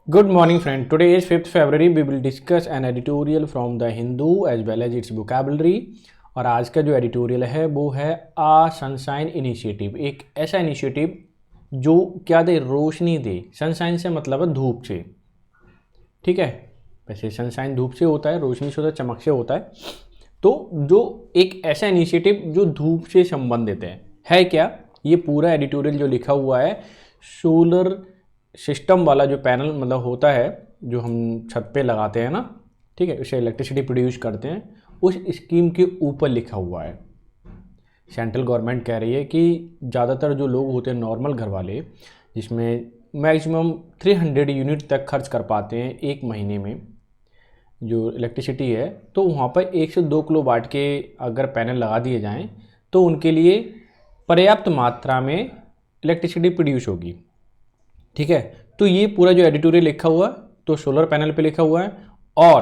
Good morning, friend. Today is 5th February. We will discuss an editorial from the Hindu as well as its vocabulary. और आज का जो editorial है वो है आ सनशाइन इनिशिएटिव। एक ऐसा इनिशिएटिव जो क्या दे, रोशनी दे। सनशाइन से मतलब है धूप से, ठीक है। वैसे सनशाइन धूप से होता है, रोशनी से होता है, चमक से होता है। तो जो एक ऐसा इनिशिएटिव जो धूप से संबंधित है क्या, ये पूरा एडिटोरियल जो लिखा हुआ है सोलर सिस्टम वाला जो पैनल मतलब होता है जो हम छत पे लगाते हैं ना, ठीक है, उससे इलेक्ट्रिसिटी प्रोड्यूस करते हैं, उस स्कीम के ऊपर लिखा हुआ है। सेंट्रल गवर्नमेंट कह रही है कि ज़्यादातर जो लोग होते हैं नॉर्मल घर वाले, जिसमें मैक्सिमम 300 यूनिट तक खर्च कर पाते हैं एक महीने में जो इलेक्ट्रिसिटी है, तो वहाँ पर 1 से 2 किलोवाट के अगर पैनल लगा दिए जाएं तो उनके लिए पर्याप्त मात्रा में इलेक्ट्रिसिटी प्रोड्यूस होगी, ठीक है। तो ये पूरा जो एडिटोरियल लिखा हुआ तो सोलर पैनल पे लिखा हुआ है, और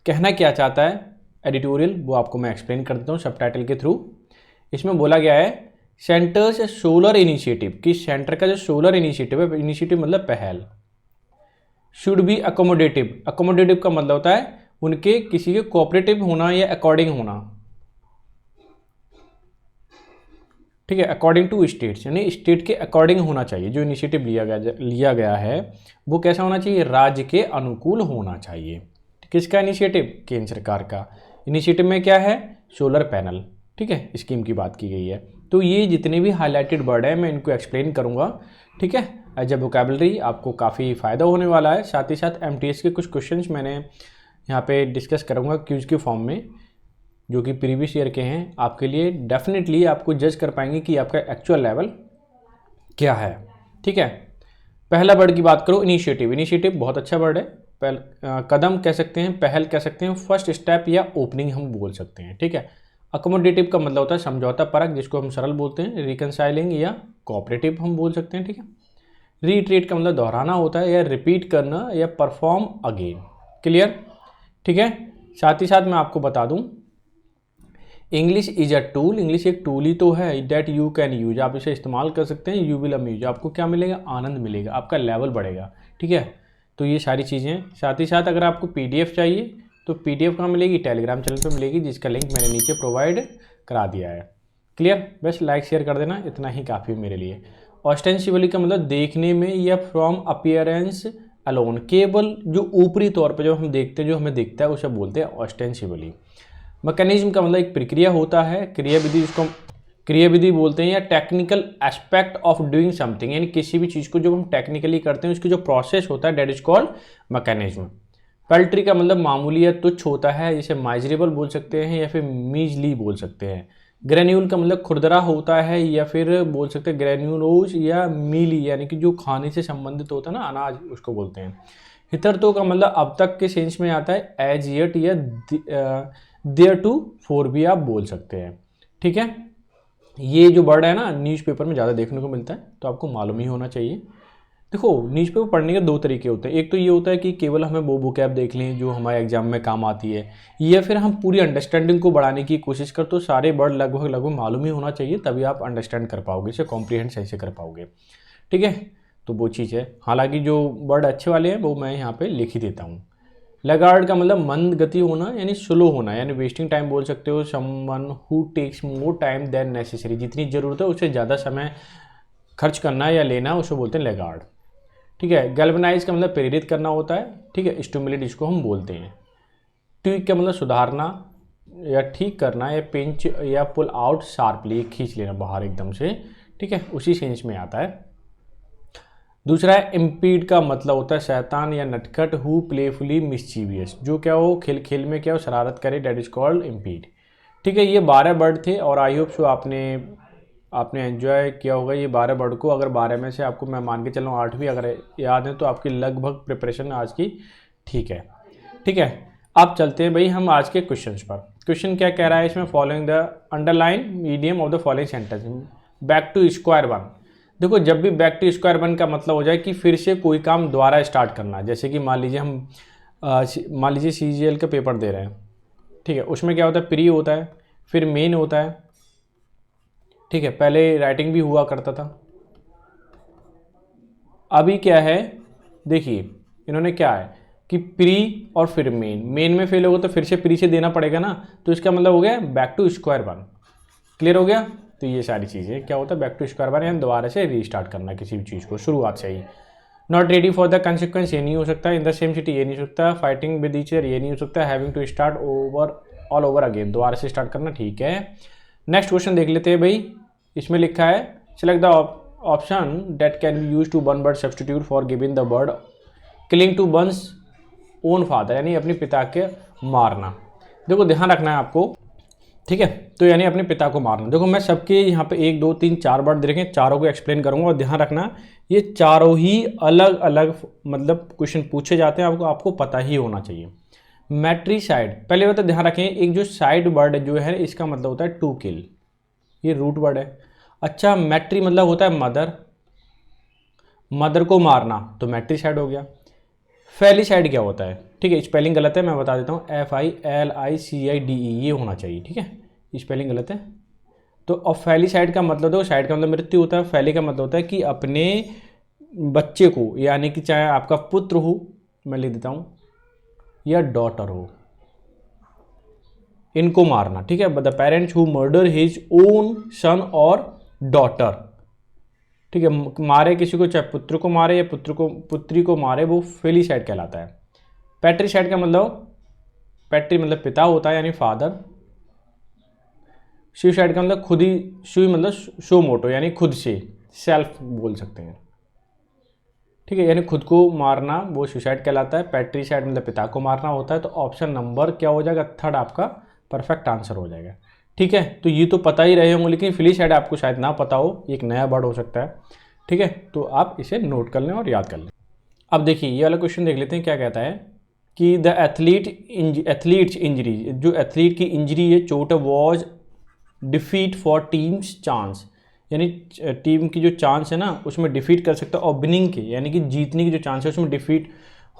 कहना क्या चाहता है एडिटोरियल वो आपको मैं एक्सप्लेन कर देता हूँ सबटाइटल के थ्रू। इसमें बोला गया है सेंटर्स सोलर इनिशिएटिव, कि सेंटर का जो सोलर इनिशिएटिव है, इनिशिएटिव मतलब पहल, शुड बी अकोमोडेटिव। अकोमोडेटिव का मतलब होता है उनके किसी के कोऑपरेटिव होना या अकॉर्डिंग होना, ठीक है, अकॉर्डिंग टू स्टेट्स, यानी स्टेट के अकॉर्डिंग होना चाहिए। जो इनिशिएटिव लिया गया है वो कैसा होना चाहिए, राज्य के अनुकूल होना चाहिए। किसका इनिशिएटिव, केंद्र सरकार का। इनिशिएटिव में क्या है, सोलर पैनल, ठीक है, स्कीम की बात की गई है। तो ये जितने भी हाईलाइटेड वर्ड है मैं इनको एक्सप्लेन करूंगा, ठीक है, एज ए वोकैबुलरी। आपको काफ़ी फ़ायदा होने वाला है। साथ ही साथ एमटीएस के कुछ क्वेश्चंस मैंने यहाँ पे डिस्कस करूँगा क्यूज के फॉर्म में, जो कि प्रीवियस ईयर के हैं। आपके लिए डेफिनेटली आपको जज कर पाएंगे कि आपका एक्चुअल लेवल क्या है, ठीक है। पहला वर्ड की बात करो, इनिशिएटिव। इनिशिएटिव बहुत अच्छा वर्ड है। कदम कह सकते हैं, पहल कह सकते हैं, फर्स्ट स्टेप या ओपनिंग हम बोल सकते हैं, ठीक है। अकोमोडेटिव का मतलब होता है समझौता परक, जिसको हम सरल बोलते हैं। रिकनसाइलिंग या कोऑपरेटिव हम बोल सकते हैं, ठीक है। रीट्रीट का मतलब दोहराना होता है या रिपीट करना या परफॉर्म अगेन। क्लियर, ठीक है। साथ ही साथ मैं आपको बता दूं English is a tool. English एक टूल ही तो है, दैट यू कैन यूज। आप इसे इस्तेमाल कर सकते हैं। यू विल अम्यूज, आपको क्या मिलेगा, आनंद मिलेगा, आपका लेवल बढ़ेगा, ठीक है। तो ये सारी चीज़ें। साथ ही साथ अगर आपको पीडीएफ चाहिए तो पीडीएफ कहाँ मिलेगी, टेलीग्राम चैनल पे मिलेगी, जिसका लिंक मैंने नीचे प्रोवाइड करा दिया है। क्लियर, बस लाइक शेयर कर देना, इतना ही काफ़ी मेरे लिए। ऑस्टेंसिबली का मतलब देखने में या फ्रॉम अपीयरेंस अलोन, केवल जो ऊपरी तौर पर जो हम देखते हैं, जो हमें दिखता है उसे बोलते हैं ऑस्टेंसिबली। मैकेनिज्म का मतलब एक प्रक्रिया होता है, क्रियाविधि, जिसको क्रियाविधि बोलते हैं, या technical aspect of doing something, यानी किसी भी चीज़ को जब हम टेक्निकली करते हैं उसकी जो प्रोसेस होता है, date is called mechanism. Poultry का मतलब मामूली या तुच्छ होता है, जिसे माइजरेबल बोल सकते हैं या फिर मीजली बोल सकते हैं। ग्रेन्यूल का मतलब खुरदरा होता है, या फिर बोल सकते हैं ग्रेन्यूलोज या मीली, यानी कि जो खाने से संबंधित होता है ना, अनाज, उसको बोलते हैं। हितरतो का मतलब अब तक के सेंस में आता है, एज येट या देयर टू फोर भी आप बोल सकते हैं, ठीक है। ये जो वर्ड है ना न्यूज़पेपर में ज़्यादा देखने को मिलता है, तो आपको मालूम ही होना चाहिए। देखो, न्यूज़पेपर पढ़ने के 2 तरीके होते हैं। एक तो ये होता है कि केवल हमें वो वोकैब देख लें जो हमारे एग्जाम में काम आती है, या फिर हम पूरी अंडरस्टैंडिंग को बढ़ाने की कोशिश कर, तो सारे वर्ड लगभग लगभग मालूम ही होना चाहिए, तभी आप अंडरस्टैंड कर पाओगे, इसे कॉम्प्रीहेंड सही से कर पाओगे, ठीक है। तो वो चीज़ है। हालांकि जो वर्ड अच्छे वाले हैं वो मैं यहाँ पे लिख ही देता हूँ। लैगार्ड का मतलब मंद गति होना, यानी स्लो होना, यानी वेस्टिंग टाइम बोल सकते हो। Someone who takes more time than necessary, जितनी ज़रूरत है उससे ज़्यादा समय खर्च करना या लेना, उसे बोलते हैं लैगार्ड, ठीक है। गैल्वेनाइज का मतलब प्रेरित करना होता है, ठीक है। स्टिमुलेट इसको हम बोलते हैं। ट्विक का मतलब सुधारना या ठीक करना, या पिंच या पुल आउट शार्पली, खींच लेना बाहर एकदम से, ठीक है, उसी सेंस में आता है। दूसरा है इम्पीड का मतलब होता है शैतान या नटखट, हु प्लेफुली मिस्चीवियस, जो क्या हो खेल खेल में क्या हो शरारत करे, डेट इज कॉल्ड इम्पीड, ठीक है। ये 12 वर्ड थे, और आई होप सो आपने एंजॉय किया होगा ये 12 वर्ड को। अगर 12 में से आपको मैं मान के चल रहा हूँ 8 भी अगर याद है तो आपकी लगभग प्रिपरेशन आज की ठीक है, ठीक है। अब चलते हैं भाई हम आज के क्वेश्चन पर। क्वेश्चन क्या कह रहा है इसमें, following the underline medium of the following sentence, back to square one. देखो, जब भी बैक टू स्क्वायर वन का मतलब हो जाए कि फिर से कोई काम दोबारा स्टार्ट करना, जैसे कि मान लीजिए सीजीएल का पेपर दे रहे हैं, ठीक है। उसमें क्या होता है, प्री होता है, फिर मेन होता है, ठीक है। पहले राइटिंग भी हुआ करता था, अभी क्या है देखिए, इन्होंने क्या है कि प्री और फिर मेन में फेल होगा तो फिर से प्री से देना पड़ेगा ना, तो इसका मतलब हो गया back to square one. Clear हो गया। तो ये सारी चीज़ें क्या होता है, बैक टू स्क्वायर वन, यानी दोबारा से रीस्टार्ट करना किसी भी चीज़ को शुरुआत से ही। Not ready for the consequence, ये नहीं हो सकता। इन द सेम सिटी, ये नहीं हो सकता। फाइटिंग विद ईच अदर, ये नहीं हो सकता। Having to start over all over again, दोबारा से स्टार्ट करना, ठीक है। नेक्स्ट क्वेश्चन देख लेते हैं भाई। इसमें लिखा है select the option that can be use to one word substitute for giving the word killing to one's own father, यानी अपने पिता के मारना। देखो ध्यान रखना है आपको, ठीक है। तो यानी अपने पिता को मारना। देखो मैं सबके यहाँ पे 1 2 3 4 वर्ड देखें, चारों को एक्सप्लेन करूँगा और ध्यान रखना ये चारों ही अलग अलग मतलब क्वेश्चन पूछे जाते हैं, आपको पता ही होना चाहिए। मैट्रीसाइड, पहले बात ध्यान रखें, एक जो साइड वर्ड जो है इसका मतलब होता है टू किल, ये रूट वर्ड है। अच्छा, मैट्री मतलब होता है मदर, मदर को मारना, तो मैट्रीसाइड हो गया। फैलीसाइड क्या होता है, ठीक है, स्पेलिंग गलत है, मैं बता देता हूँ, FILICIDE ये होना चाहिए, ठीक है, स्पेलिंग गलत है। तो अब फैलीसाइड का मतलब, देखो साइड का मतलब मृत्यु होता है, फैली का मतलब होता है कि अपने बच्चे को, यानी कि चाहे आपका पुत्र हो, मैं लिख देता हूँ, या डॉटर हो, इनको मारना, ठीक है। The parents who murder his own son और डॉटर, ठीक है, मारे किसी को, चाहे पुत्र को मारे या पुत्री को मारे, वो फेलीसाइड कहलाता है। पैट्रीसाइड का मतलब, पैट्री मतलब पिता होता है यानी फादर। सुसाइड का मतलब खुद ही, सुई मतलब शो मोटो यानी खुद से, सेल्फ बोल सकते हैं, ठीक है, यानी खुद को मारना वो सुसाइड कहलाता है। पैट्रीसाइड मतलब पिता को मारना होता है। तो ऑप्शन नंबर क्या हो जाएगा, थर्ड आपका परफेक्ट आंसर हो जाएगा, ठीक है। तो ये तो पता ही रहे होंगे, लेकिन फिलीसाइड आपको शायद ना पता हो, एक नया वर्ड हो सकता है, ठीक है। तो आप इसे नोट कर लें और याद कर लें। अब देखिए ये वाला क्वेश्चन देख लेते हैं, क्या कहता है कि द एथलीट्स इंजरी, जो एथलीट की इंजरी है, चोट, was defeat for teams chance, यानी टीम की जो चांस है ना उसमें डिफीट कर सकता है, और विनिंग के यानी कि जीतने की जो चांस है उसमें डिफीट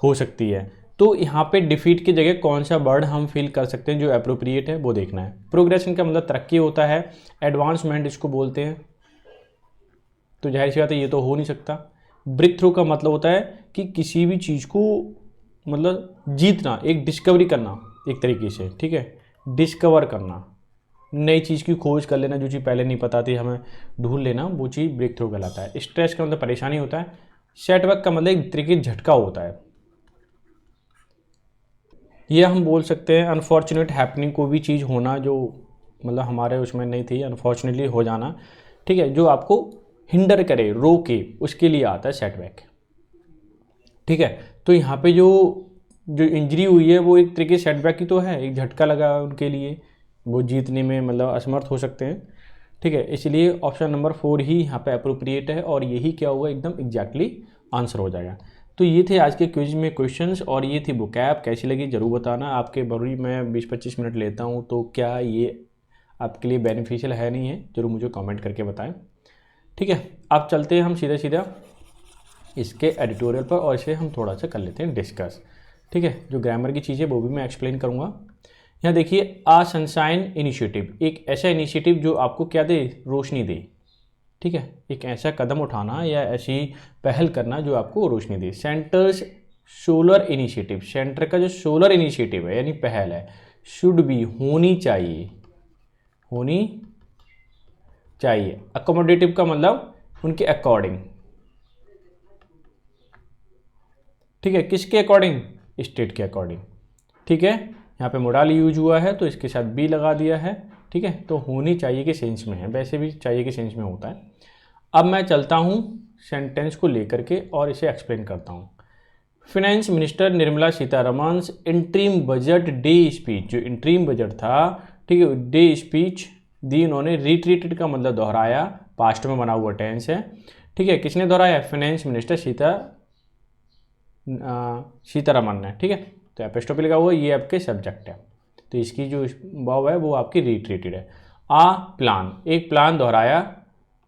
हो सकती है। तो यहाँ पे डिफीट की जगह कौन सा वर्ड हम फिल कर सकते हैं जो अप्रोप्रिएट है, वो देखना है। प्रोग्रेशन का मतलब तरक्की होता है, एडवांसमेंट इसको बोलते हैं, तो जाहिर सी बात है ये तो हो नहीं सकता। ब्रेक थ्रू का मतलब होता है कि किसी भी चीज़ को मतलब जीतना, एक डिस्कवरी करना एक तरीके से, ठीक है, डिस्कवर करना, नई चीज़ की खोज कर लेना, जो चीज़ पहले नहीं पता थी हमें ढूंढ लेना, वो चीज़ ब्रेक थ्रू कहलाता है। स्ट्रेस का मतलब परेशानी होता है। सेटबैक का मतलब एक तरीके झटका होता है, ये हम बोल सकते हैं अनफॉर्चुनेट हैपनिंग, को भी चीज़ होना जो मतलब हमारे उसमें नहीं थी, अनफॉर्चुनेटली हो जाना, ठीक है, जो आपको हिंडर करे, रोके, उसके लिए आता है सेटबैक, ठीक है। तो यहाँ पे जो इंजरी हुई है वो एक तरीके से सेटबैक ही तो है, एक झटका लगा उनके लिए, वो जीतने में मतलब असमर्थ हो सकते हैं, ठीक है। इसलिए ऑप्शन नंबर 4 ही यहाँ पे अप्रोप्रिएट है, और यही क्या होगा, एकदम एग्जैक्टली आंसर हो जाएगा। तो ये थे आज के क्विज में क्वेश्चंस, और ये थी वोकैब। कैसी लगी जरूर बताना। आपके बड़ी मैं 20-25 मिनट लेता हूँ, तो क्या ये आपके लिए बेनिफिशियल है नहीं है, जरूर मुझे कमेंट करके बताएं, ठीक है। अब चलते हैं हम सीधा सीधा इसके एडिटोरियल पर, और इसे हम थोड़ा सा कर लेते हैं डिस्कस, ठीक है। जो ग्रामर की चीज़ें वो भी मैं एक्सप्लेन करूँगा। यहाँ देखिए, आ सनशाइन इनिशिएटिव, एक ऐसा इनिशिएटिव जो आपको क्या दे, रोशनी दे, ठीक है, एक ऐसा कदम उठाना या ऐसी पहल करना जो आपको रोशनी दे। सेंटर्स सोलर इनिशिएटिव, सेंटर का जो सोलर इनिशिएटिव है यानी पहल है, शुड बी होनी चाहिए, होनी चाहिए। अकोमोडेटिव का मतलब उनके अकॉर्डिंग, ठीक है, किसके अकॉर्डिंग, स्टेट के अकॉर्डिंग, ठीक है। यहाँ पे मोडाल यूज हुआ है तो इसके साथ बी लगा दिया है, ठीक है। तो होनी चाहिए के सेंस में है, वैसे भी चाहिए के सेंस में होता है। अब मैं चलता हूँ सेंटेंस को लेकर के और इसे एक्सप्लेन करता हूँ। Finance minister Nirmala Sitharaman interim budget day speech, जो इंट्रीम बजट था, ठीक है, डे स्पीच दी उन्होंने। रिट्रीटेड का मतलब दोहराया, पास्ट में बना हुआ टेंस है, ठीक है। किसने दोहराया, फाइनेंस मिनिस्टर सीतारमन ने, ठीक है। तो एपिस्टोपी लगा हुआ, ये आपके सब्जेक्ट है, तो इसकी जो वर्ब है वो आपकी रिट्रीटेड है। आ प्लान, एक प्लान दोहराया,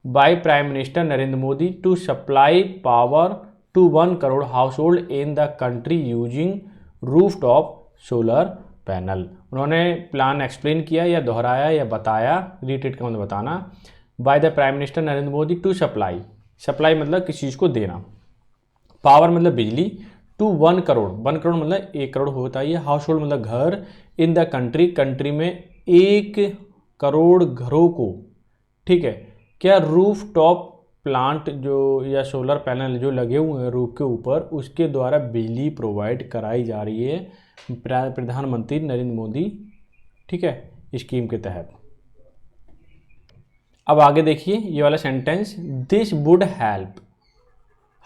by prime minister Narendra Modi to supply power to 1 crore household in the country using roof top solar panel. उन्होंने प्लान एक्सप्लेन किया या दोहराया या बताया, रिट्रीट का मतलब बताना, by the prime minister Narendra Modi to supply, supply मतलब किसी चीज़ को देना, पावर मतलब बिजली, टू 1 करोड़, 1 करोड़ मतलब 1 करोड़ होता है ये, हाउस होल्ड मतलब घर, इन द कंट्री, कंट्री में 1 करोड़ घरों को, ठीक है, क्या रूफ टॉप प्लांट जो या सोलर पैनल जो लगे हुए हैं रूफ के ऊपर, उसके द्वारा बिजली प्रोवाइड कराई जा रही है प्रधानमंत्री नरेंद्र मोदी, ठीक है, स्कीम के तहत। अब आगे देखिए ये वाला sentence, this would help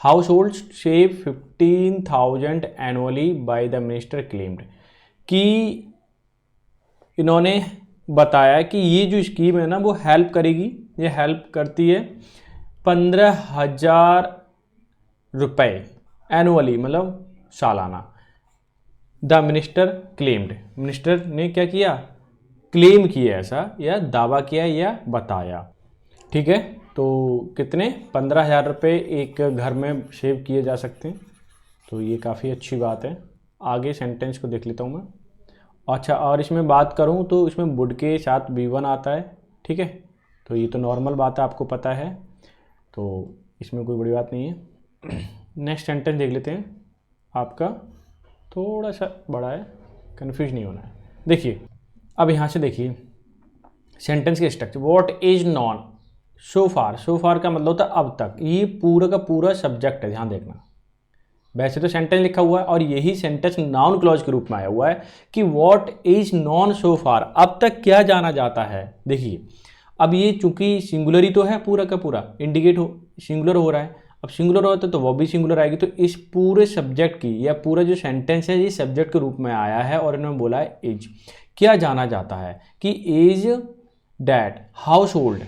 house hold save 15,000 annually by the minister claimed, कि इन्होंने बताया कि ये जो स्कीम है ना वो हेल्प करेगी, ये हेल्प करती है 15,000 रुपये एनुअली मतलब सालाना। द मिनिस्टर क्लेम्ड, मिनिस्टर ने क्या किया, क्लेम किया ऐसा, या दावा किया या बताया, ठीक है। तो कितने 15,000 रुपये एक घर में सेव किए जा सकते हैं, तो ये काफ़ी अच्छी बात है। आगे सेंटेंस को देख लेता हूँ मैं। अच्छा, और इसमें बात करूँ तो इसमें वुड के साथ V1 आता है, ठीक है, तो ये तो नॉर्मल बात है, आपको पता है, तो इसमें कोई बड़ी बात नहीं है। नेक्स्ट सेंटेंस देख लेते हैं, आपका थोड़ा सा बड़ा है, कन्फ्यूज नहीं होना है। देखिए अब यहाँ से देखिए सेंटेंस के स्ट्रक्चर, व्हाट इज नॉन सो फार, सो फार का मतलब होता है अब तक, ये पूरा का पूरा सब्जेक्ट है, ध्यान देखना। वैसे तो सेंटेंस लिखा हुआ है और यही सेंटेंस नाउन क्लॉज के रूप में आया हुआ है कि व्हाट इज नॉन सो फार, अब तक क्या जाना जाता है। देखिए अब ये चूंकि सिंगुलर ही तो है, पूरा का पूरा इंडिकेट हो सिंगुलर हो रहा है, अब सिंगुलर होता है तो वो भी सिंगुलर आएगी, तो इस पूरे सब्जेक्ट की या पूरा जो सेंटेंस है ये सब्जेक्ट के रूप में आया है और इन्होंने बोला है इज, क्या जाना जाता है कि is that house hold,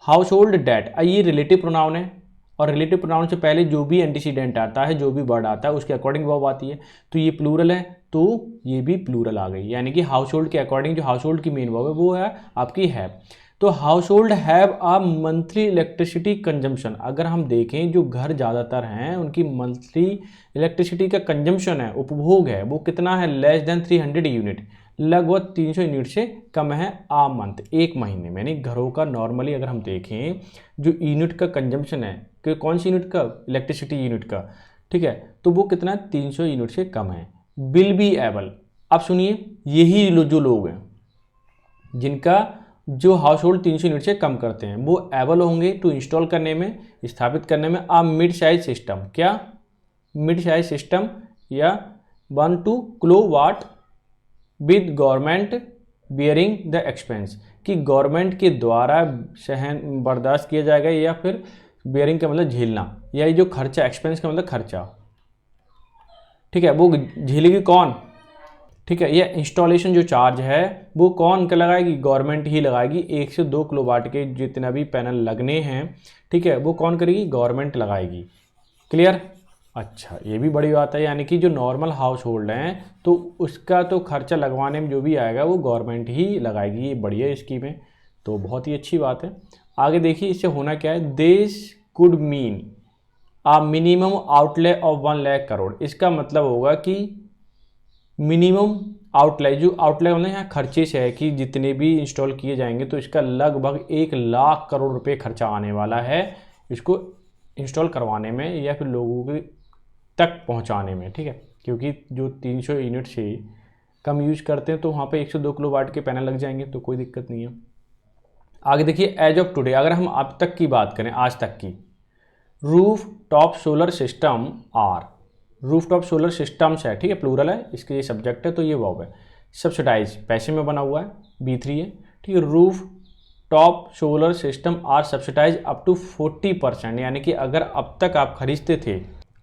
house hold that, ये रिलेटिव प्रोनाउन है और रिलेटिव प्रोनाउन से पहले जो भी एंटीसीडेंट आता है, जो भी वर्ड आता है उसके अकॉर्डिंग वर्ब आती है, तो ये प्लूरल है तो ये भी प्लूरल आ गई, यानी कि हाउस होल्ड के अकॉर्डिंग जो हाउस होल्ड की मेन वर्ब है वो है आपकी हैव। तो house hold have a monthly electricity consumption, अगर हम देखें जो घर ज़्यादातर हैं उनकी मंथली इलेक्ट्रिसिटी का कंजम्पशन है, उपभोग है, वो कितना है, लेस देन 300 यूनिट, लगभग 300 यूनिट से कम है आ मंथ, एक महीने में। यानी घरों का नॉर्मली अगर हम देखें जो यूनिट का कंजम्पशन है, कि कौन सी यूनिट का, इलेक्ट्रिसिटी यूनिट का, ठीक है, तो वो कितना 300 यूनिट से कम है। विल बी एबल, अब सुनिए यही जो लोग हैं जिनका जो हाउस होल्ड 300 यूनिट से कम करते हैं वो एबल होंगे टू इंस्टॉल करने में, स्थापित करने में आ मिड साइज सिस्टम, क्या मिड साइज सिस्टम, या 1 to kilowatt with government bearing the expense, कि गवर्नमेंट के द्वारा सहन बर्दाश्त किया जाएगा, या फिर बियरिंग का मतलब झेलना, या ये जो खर्चा, एक्सपेंस का मतलब खर्चा, ठीक है, वो झेलेगी कौन, ठीक है, ये इंस्टॉलेशन जो चार्ज है वो कौन का लगाएगी, गवर्नमेंट ही लगाएगी। 1 से 2 किलोवाट के जितना भी पैनल लगने हैं, ठीक है, वो कौन करेगी, गवर्नमेंट लगाएगी। क्लियर, अच्छा ये भी बड़ी बात है, यानी कि जो नॉर्मल हाउस होल्ड हैं तो उसका तो खर्चा लगवाने में जो भी आएगा वो गवर्नमेंट ही लगाएगी, ये बढ़िया स्कीम है, तो बहुत ही अच्छी बात है। आगे देखिए इससे होना क्या है, this could mean a minimum outlay of 1 lakh crore, इसका मतलब होगा कि मिनिमम आउटले, जो आउटले मतलब यहाँ खर्चे से है कि जितने भी इंस्टॉल किए जाएंगे तो इसका लगभग 1 लाख करोड़ रुपए खर्चा आने वाला है इसको इंस्टॉल करवाने में या फिर लोगों के तक पहुँचाने में, ठीक है, क्योंकि जो 300 यूनिट से कम यूज करते हैं तो वहाँ पे 102 किलोवाट के पैनल लग जाएंगे, तो कोई दिक्कत नहीं है। आगे देखिए एज ऑफ टुडे, अगर हम अब तक की बात करें, आज तक की, roof top solar system are, roof top solar systems है, ठीक है, प्लूरल है, इसके ये सब्जेक्ट है तो ये वर्ब है। सब्सिडाइज पैसे में बना हुआ है, B3 है, ठीक है। Roof top solar system are subsidise up to 40%, यानी कि अगर अब तक आप खरीदते थे,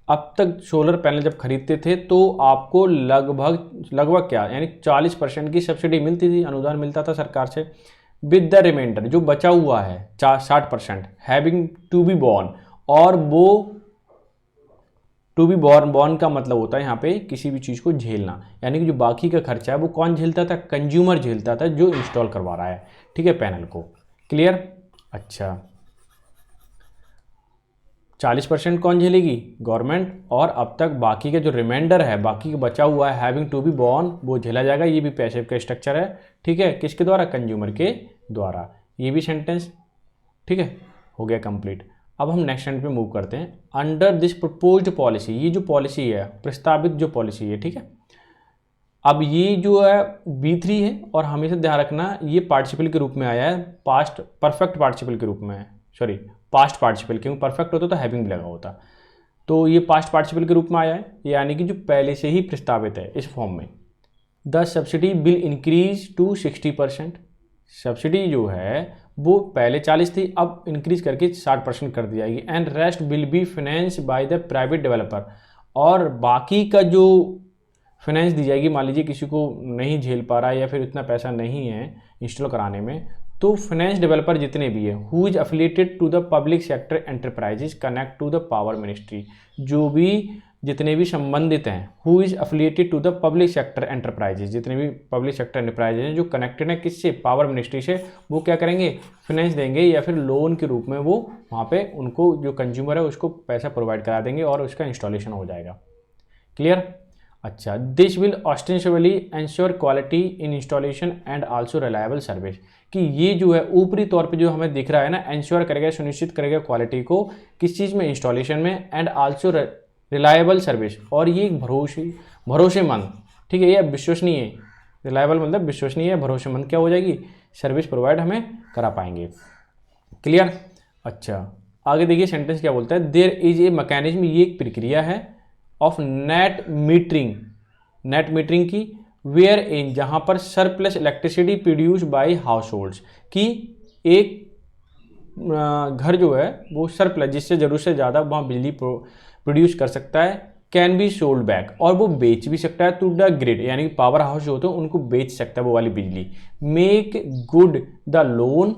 अब तक सोलर पैनल जब खरीदते थे तो आपको लगभग क्या, यानी 40% की सब्सिडी मिलती थी, अनुदान मिलता था सरकार से। विद द रिमाइंडर, जो बचा हुआ है 60%, हैविंग टू बी बॉर्न, और वो टू बी बॉर्न का मतलब होता है यहाँ पे किसी भी चीज़ को झेलना, यानी कि जो बाकी का खर्चा है वो कौन झेलता था, कंज्यूमर झेलता था जो इंस्टॉल करवा रहा है, ठीक है, पैनल को। क्लियर, अच्छा 40% कौन झेलेगी, गवर्नमेंट, और अब तक बाकी का जो रिमाइंडर है, बाकी का बचा हुआ है हैविंग टू बी बॉर्न, वो झेला जाएगा। ये भी पैसिव का स्ट्रक्चर है, ठीक है, किसके द्वारा, कंज्यूमर के द्वारा। ये भी सेंटेंस, ठीक है, हो गया कंप्लीट। अब हम नेक्स्ट लाइन पे मूव करते हैं। अंडर दिस प्रपोज्ड पॉलिसी, ये जो पॉलिसी है, प्रस्तावित जो पॉलिसी है, ठीक है। अब ये जो है B3 है और हमेशा ध्यान रखना ये पार्टिसिपल के रूप में आया है, पास्ट परफेक्ट पार्टिसिपल के रूप में है, सॉरी पास्ट पार्टिसिपल, क्योंकि परफेक्ट होता तो हैविंग भी लगा होता। तो ये पास्ट पार्टिसिपल के रूप में आया है, यानी कि जो पहले से ही प्रस्तावित है इस फॉर्म में। The subsidy will increase to 60%। Subsidy जो है वो पहले 40 थी, अब इंक्रीज करके 60% कर दी जाएगी। And rest will be finance by the private developer, और बाकी का जो फाइनेंस दी जाएगी, मान लीजिए किसी को नहीं झेल पा रहा है या फिर इतना पैसा नहीं है इंस्टॉल कराने में, तो फाइनेंस डेवलपर जितने भी है who is affiliated to the public sector enterprises connect to the power ministry, जो भी जितने भी संबंधित हैं, who is affiliated to the public sector enterprises, जितने भी पब्लिक सेक्टर एंटरप्राइजेज हैं जो कनेक्टेड हैं किससे, पावर मिनिस्ट्री से, वो क्या करेंगे, फाइनेंस देंगे या फिर लोन के रूप में वो वहाँ पे उनको जो कंज्यूमर है उसको पैसा प्रोवाइड करा देंगे और उसका इंस्टॉलेशन हो जाएगा। क्लियर। अच्छा, this will ostensibly ensure quality in installation and also reliable service, कि ये जो है ऊपरी तौर पे जो हमें दिख रहा है ना, इंश्योर करेगा, सुनिश्चित करेगा क्वालिटी को किस चीज़ में, इंस्टॉलेशन में, एंड आल्सो रिलायबल सर्विस, और ये भरोसेमंद, ठीक है, ये विश्वसनीय है। रिलायबल मतलब विश्वसनीय, भरोसेमंद क्या हो जाएगी, सर्विस प्रोवाइड हमें करा पाएंगे। क्लियर। अच्छा, आगे देखिए सेंटेंस क्या बोलता है, देयर इज ए मैकेनिज्म, ये एक प्रक्रिया है, ऑफ नेट मीटरिंग की, वेयर इन, जहाँ पर surplus electricity produce by house holds, कि एक घर जो है वो सरप्लस, जिससे ज़रूरत से ज़्यादा वहाँ बिजली प्रोड्यूस कर सकता है, कैन बी सोल्ड बैक, और वो बेच भी सकता है टू द ग्रिड, यानी कि पावर हाउस जो होते हैं उनको बेच सकता है वो वाली बिजली। मेक गुड द लोन,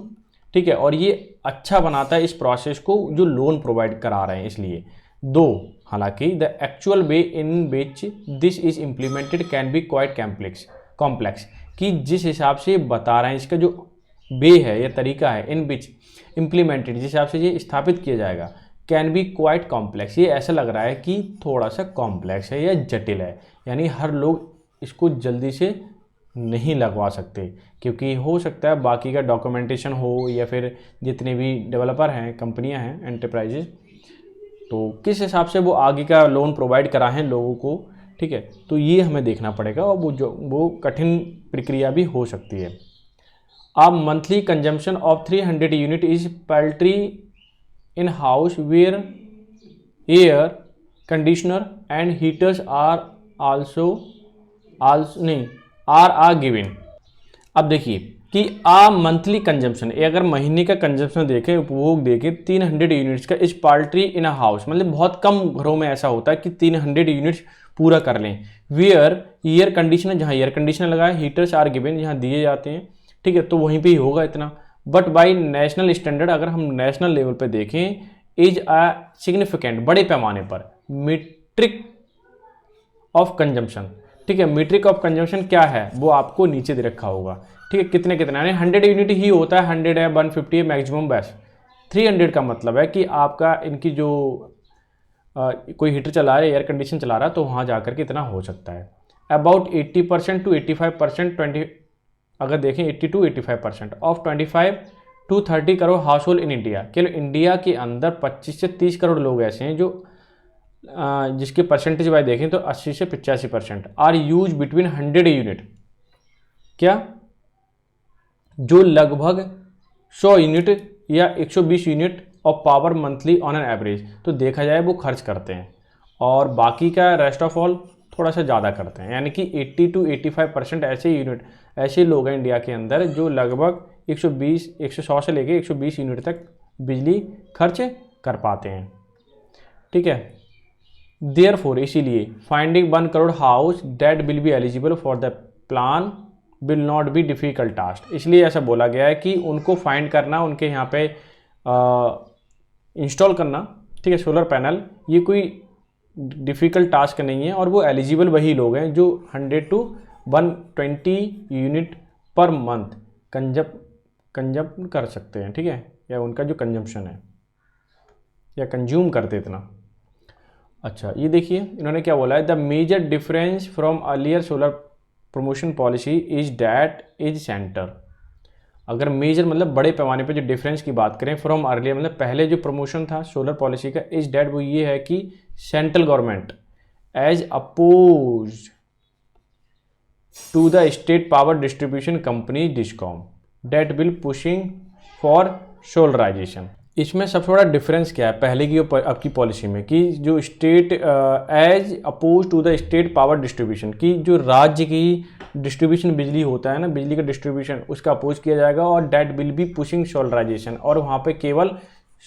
ठीक है, और ये अच्छा बनाता है इस प्रोसेस को जो लोन प्रोवाइड करा रहे हैं, इसलिए दो हालांकि the actual way in which this is implemented can be quite complex, कि जिस हिसाब से बता रहे हैं इसका जो वे है या तरीका है, इन विच इम्प्लीमेंटेड, जिस हिसाब से ये स्थापित किया जाएगा, कैन बी क्वाइट कॉम्प्लेक्स, ये ऐसा लग रहा है कि थोड़ा सा कॉम्प्लेक्स है या जटिल है, यानी हर लोग इसको जल्दी से नहीं लगवा सकते, क्योंकि हो सकता है बाकी का डॉक्यूमेंटेशन हो या फिर जितने भी डेवलपर हैं, कंपनियां हैं, एंटरप्राइजेज, तो किस हिसाब से वो आगे का लोन प्रोवाइड कराएं लोगों को, ठीक है, तो ये हमें देखना पड़ेगा, और वो कठिन प्रक्रिया भी हो सकती है। अब monthly consumption of 300 unit is paltry in house where air conditioner and heaters are given. अब देखिए कि मंथली कंजम्पशन, अगर महीने का कंजम्पशन देखें, उपभोग देखें 300 यूनिट्स का, इस पाल्ट्री इन अ हाउस, मतलब बहुत कम घरों में ऐसा होता है कि 300 यूनिट्स पूरा कर लें। वेयर एयर कंडीशनर, जहाँ एयर कंडीशनर लगा है, हीटर्स आर गिवन, जहाँ दिए जाते हैं, ठीक है, तो वहीं पे ही होगा इतना। बट बाई नेशनल स्टैंडर्ड, अगर हम नेशनल लेवल पे देखें, इज अ सिग्निफिकेंट, बड़े पैमाने पर, मीट्रिक ऑफ कंजम्पशन, ठीक है, मीट्रिक ऑफ कंजम्पशन क्या है वो आपको नीचे दे रखा होगा, ठीक है, कितने यानी 100 यूनिट ही होता है, 100 है, 150 है मैक्सिमम, बस 300 का मतलब है कि आपका इनकी जो कोई हीटर चला रहा है, एयर कंडीशन चला रहा है, तो वहाँ जाकर के इतना हो सकता है। अबाउट 80% टू 85%, 20 अगर देखें 80 to 85% of 25 to 30 crore household in India, केवल इंडिया के अंदर 25 से 30 करोड़ लोग ऐसे हैं जो जिसके परसेंटेज वाइज देखें तो 80 से 85% आर यूज बिटवीन 100 यूनिट, क्या, जो लगभग 100 यूनिट या 120 unit of power monthly on an average, तो देखा जाए वो खर्च करते हैं, और बाकी का रेस्ट ऑफ ऑल थोड़ा सा ज़्यादा करते हैं, यानी कि 80 टू 85% ऐसे यूनिट, ऐसे लोग हैं इंडिया के अंदर जो लगभग 100 से लेके 120 यूनिट तक बिजली खर्च कर पाते हैं, ठीक है। देयरफॉर, इसीलिए finding 1 crore house that will be eligible for the plan will not be difficult task, इसलिए ऐसा बोला गया है कि उनको फाइंड करना, उनके यहाँ पे इंस्टॉल करना, ठीक है, सोलर पैनल, ये कोई डिफ़िकल्ट टास्क नहीं है, और वो एलिजिबल वही लोग हैं जो 100 टू 120 यूनिट पर मंथ कंजम कर सकते हैं, ठीक है, या उनका जो कंजम्पशन है या कंज्यूम करते इतना। अच्छा, ये देखिए इन्होंने क्या बोला है, the major difference from earlier solar promotion policy is that is centre, अगर मेजर मतलब बड़े पैमाने पे जो डिफरेंस की बात करें फ्रॉम अर्लियर, मतलब पहले जो प्रमोशन था सोलर पॉलिसी का इज डेट, वो ये है कि central government as oppose to the state power distribution company discom that will pushing for solarisation. इसमें सबसे बड़ा डिफरेंस क्या है पहले की और अब की पॉलिसी में, कि जो state as oppose to the state power distribution, की जो राज्य की डिस्ट्रीब्यूशन बिजली होता है ना, बिजली का डिस्ट्रीब्यूशन, उसका अपोज किया जाएगा, और that will be pushing solarisation, और वहाँ पे केवल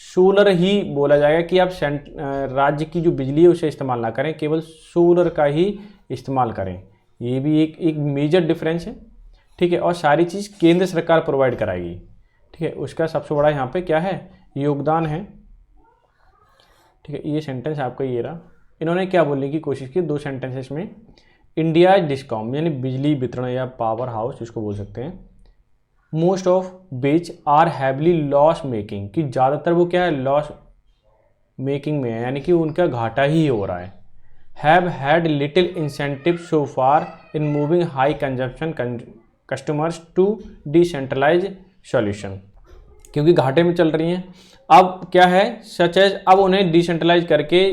सोलर ही बोला जाएगा कि आप राज्य की जो बिजली है उसे इस्तेमाल ना करें, केवल सोलर का ही इस्तेमाल करें। ये भी एक मेजर डिफरेंस है, ठीक है। और सारी चीज़ केंद्र सरकार प्रोवाइड कराएगी, ठीक है। उसका सबसे बड़ा यहाँ पे क्या है योगदान है, ठीक है। ये सेंटेंस आपका ये रहा। इन्होंने क्या बोलने की कोशिश की 2 सेंटेंसेस में, इंडिया डिस्कॉम यानी बिजली वितरण या पावर हाउस जिसको बोल सकते हैं, most of which are heavily loss making, कि ज़्यादातर वो क्या है लॉस मेकिंग में है, यानी कि उनका घाटा ही हो रहा है। Have had little incentive so far in moving high consumption customers to decentralise solution, क्योंकि घाटे में चल रही हैं। अब क्या है सच एज, अब उन्हें डिसेंट्रलाइज करके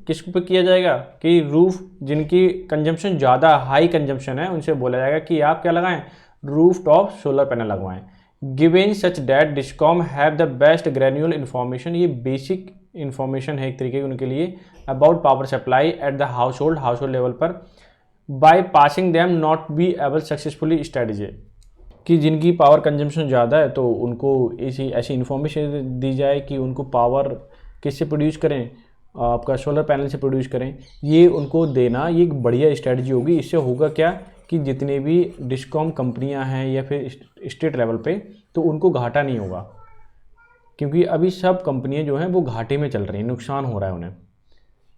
किस पे किया जाएगा कि रूफ जिनकी कंजम्पशन ज़्यादा हाई कंजम्पशन है उनसे बोला जाएगा कि आप क्या लगाएं रूफ टॉप सोलर पैनल लगवाएं। Given such that discom have the best granule information, ये बेसिक इन्फॉर्मेशन है एक तरीके की उनके लिए, about power supply at the household level पर, by passing them not be able successfully strategy, कि जिनकी पावर कंजम्पशन ज़्यादा है तो उनको ऐसी इन्फॉर्मेशन दी जाए कि उनको पावर किससे प्रोड्यूस करें, आपका सोलर पैनल से प्रोड्यूस करें, ये उनको देना, ये एक बढ़िया स्ट्रेटजी होगी। इससे होगा क्या कि जितने भी डिस्कॉम कंपनियां हैं या फिर स्टेट लेवल पे, तो उनको घाटा नहीं होगा, क्योंकि अभी सब कंपनियां जो हैं वो घाटे में चल रही हैं, नुकसान हो रहा है उन्हें।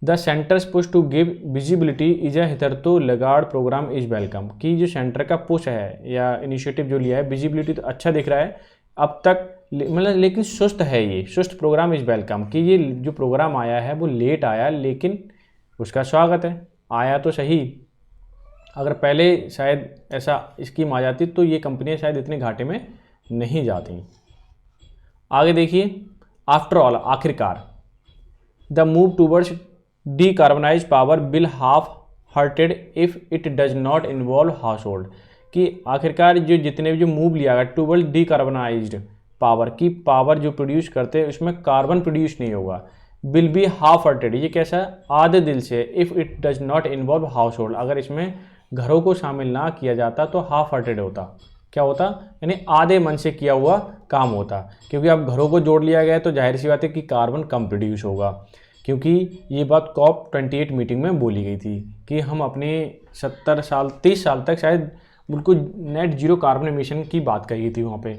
The centres push to give visibility is a हितरतो लगाड़ प्रोग्राम इज वेलकम, कि जो सेंटर का पुश है या इनिशिएटिव जो लिया है, विजिबिलिटी तो अच्छा दिख रहा है अब तक, मतलब लेकिन सुस्त है, ये सुस्त प्रोग्राम इज वेलकम, कि ये जो प्रोग्राम आया है वो लेट आया लेकिन उसका स्वागत है, आया तो सही। अगर पहले शायद ऐसा स्कीम आ जाती तो ये कंपनियां शायद इतने घाटे में नहीं जाती। आगे देखिए, आफ्टर ऑल आखिरकार, the move towards decarbonise power bill half hearted if it does not involve household, कि आखिरकार जो जितने भी जो मूव लिया गया टूवर्ड डीकार्बनाइज्ड पावर, की पावर जो प्रोड्यूस करते हैं उसमें कार्बन प्रोड्यूस नहीं होगा, बिल बी हाफ हार्टेड, ये कैसा आधे दिल से, if it does not involve house hold, अगर इसमें घरों को शामिल ना किया जाता तो हाफ हार्टेड होता, क्या होता यानी आधे मन से किया हुआ काम होता, क्योंकि अब घरों को जोड़ लिया गया तो जाहिर सी बात है कि कार्बन कम प्रोड्यूस होगा, क्योंकि ये बात COP28 मीटिंग में बोली गई थी कि हम अपने 30 साल तक शायद बिल्कुल नेट जीरो कार्बन एमिशन की बात कही थी वहाँ पे।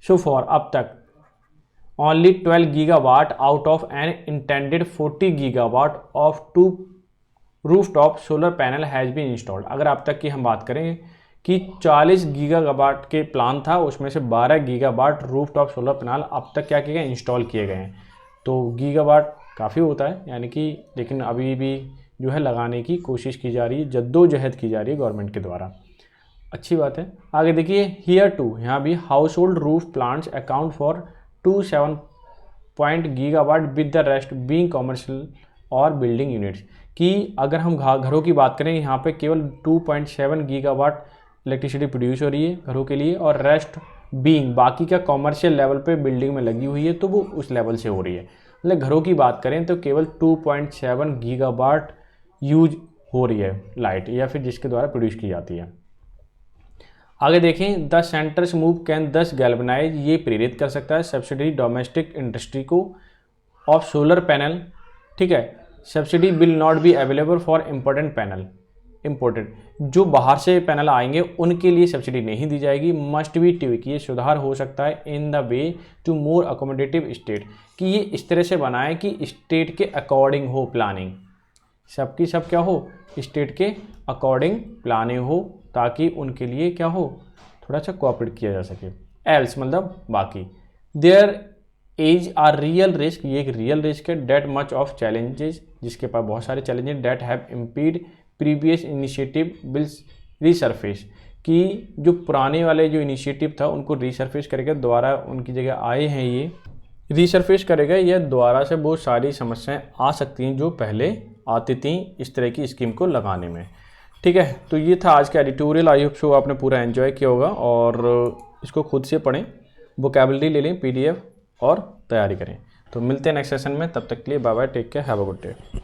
सो फॉर अब तक only 12 gigawatt out of an intended 40 gigawatt of 2 rooftop solar panel has been installed. अगर अब तक की हम बात करें कि 40 गीगावाट के प्लान था, उसमें से 12 गीगावाट रूफटॉप सोलर पैनल अब तक क्या किए गए इंस्टॉल किए गए हैं। तो गीगावाट काफ़ी होता है यानी कि, लेकिन अभी भी जो है लगाने की कोशिश की जा रही है, जद्दोजहद की जा रही है गवर्नमेंट के द्वारा, अच्छी बात है। आगे देखिए, हियर टू, यहाँ भी house hold roof plants account for 27 gigawatt with the rest being commercial और बिल्डिंग यूनिट्स, कि अगर हम घरों की बात करें यहाँ पे केवल 2.7 गीगावाट इलेक्ट्रिसिटी प्रोड्यूस हो रही है घरों के लिए, और रेस्ट बीइंग बाकी का कॉमर्शियल लेवल पे बिल्डिंग में लगी हुई है तो वो उस लेवल से हो रही है। मतलब घरों की बात करें तो केवल 2.7 गीगावाट यूज हो रही है लाइट, या फिर जिसके द्वारा प्रोड्यूस की जाती है। आगे देखें, द सेंटर्स मूव कैन दस गैल्वनाइज, ये प्रेरित कर सकता है सब्सिडी डोमेस्टिक इंडस्ट्री को ऑफ सोलर पैनल, ठीक है। Subsidy will not be available for imported, जो बाहर से पैनल आएंगे उनके लिए सब्सिडी नहीं दी जाएगी। मस्ट बी ट्विक, ये सुधार हो सकता है in the way to more accommodative state, कि ये इस तरह से बनाए कि स्टेट के अकॉर्डिंग हो प्लानिंग, सबकी सब क्या हो स्टेट के अकॉर्डिंग प्लानिंग हो, ताकि उनके लिए क्या हो थोड़ा सा कोऑपरेट किया जा सके। एल्स मतलब बाकी, there is a real risk, ये एक रियल रिस्क है, डेट मच ऑफ चैलेंजेस, जिसके पास बहुत सारे challenges, that have impede previous initiative will resurface, कि जो पुराने वाले जो इनिशिएटिव था उनको रीसरफेस करेगा, दोबारा उनकी जगह आए हैं ये रीसरफेस करेगा, या दोबारा से बहुत सारी समस्याएं आ सकती हैं जो पहले आती थी इस तरह की स्कीम को लगाने में। ठीक है, तो ये था आज का एडिटोरियल। आई होप सो आपने पूरा एंजॉय किया होगा और इसको खुद से पढ़ें, वोकैबुलरी ले लें PDF और तैयारी करें। तो मिलते हैं नेक्स्ट सेशन में, तब तक के लिए bye bye, take care, have a good day.